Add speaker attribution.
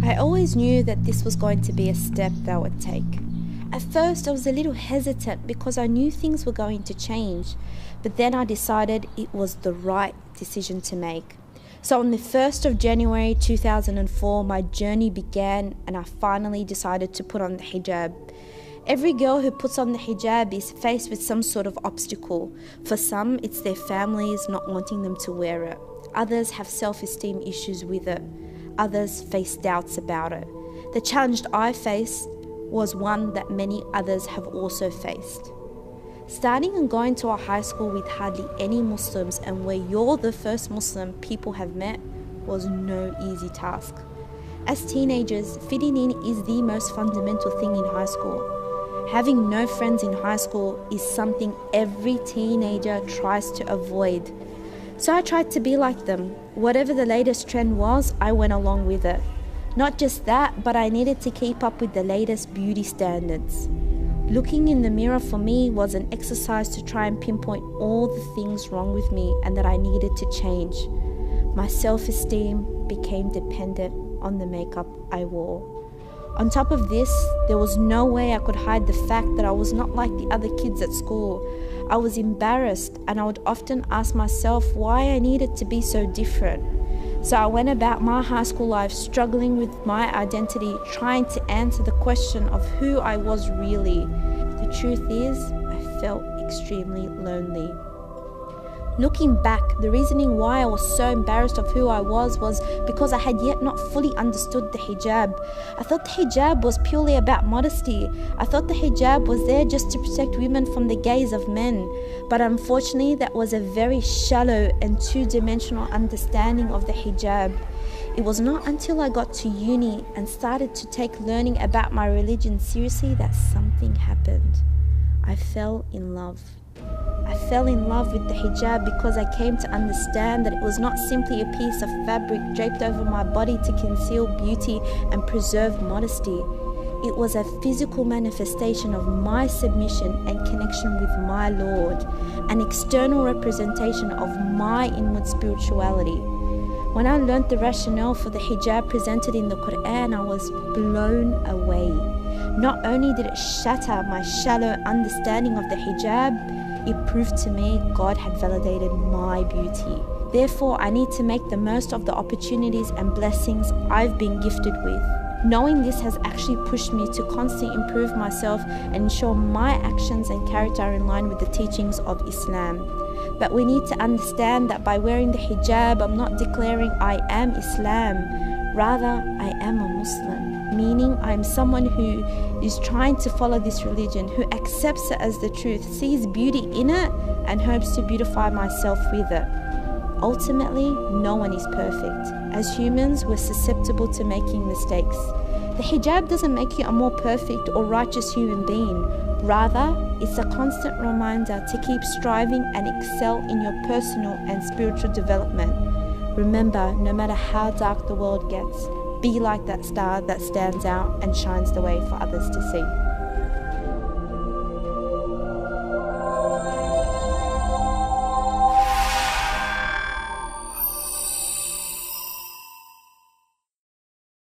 Speaker 1: I always knew that this was going to be a step that I would take. At first, I was a little hesitant because I knew things were going to change, but then I decided it was the right decision to make. So on the 1st of January 2004, my journey began and I finally decided to put on the hijab. Every girl who puts on the hijab is faced with some sort of obstacle. For some, it's their families not wanting them to wear it. Others have self-esteem issues with it. Others face doubts about it. The challenge I faced was one that many others have also faced. Starting and going to a high school with hardly any Muslims and where you're the first Muslim people have met was no easy task. As teenagers, fitting in is the most fundamental thing in high school. Having no friends in high school is something every teenager tries to avoid. So I tried to be like them. Whatever the latest trend was, I went along with it. Not just that, but I needed to keep up with the latest beauty standards. Looking in the mirror for me was an exercise to try and pinpoint all the things wrong with me and that I needed to change. My self-esteem became dependent on the makeup I wore. On top of this, there was no way I could hide the fact that I was not like the other kids at school. I was embarrassed and I would often ask myself why I needed to be so different. So I went about my high school life struggling with my identity, trying to answer the question of who I was really. The truth is, I felt extremely lonely. Looking back, the reasoning why I was so embarrassed of who I was because I had yet not fully understood the hijab. I thought the hijab was purely about modesty. I thought the hijab was there just to protect women from the gaze of men. But unfortunately, that was a very shallow and two-dimensional understanding of the hijab. It was not until I got to uni and started to take learning about my religion seriously that something happened. I fell in love. I fell in love with the hijab because I came to understand that it was not simply a piece of fabric draped over my body to conceal beauty and preserve modesty. It was a physical manifestation of my submission and connection with my Lord, an external representation of my inward spirituality. When I learnt the rationale for the hijab presented in the Quran, I was blown away. Not only did it shatter my shallow understanding of the hijab, it proved to me God had validated my beauty. Therefore, I need to make the most of the opportunities and blessings I've been gifted with. Knowing this has actually pushed me to constantly improve myself and ensure my actions and character are in line with the teachings of Islam. But we need to understand that by wearing the hijab, I'm not declaring I am Islam. Rather, I am a Muslim, meaning I'm someone who is trying to follow this religion, who accepts it as the truth, sees beauty in it, and hopes to beautify myself with it. Ultimately, no one is perfect. As humans, we're susceptible to making mistakes. The hijab doesn't make you a more perfect or righteous human being. Rather, it's a constant reminder to keep striving and excel in your personal and spiritual development. Remember, no matter how dark the world gets, be like that star that stands out and shines the way for others to see.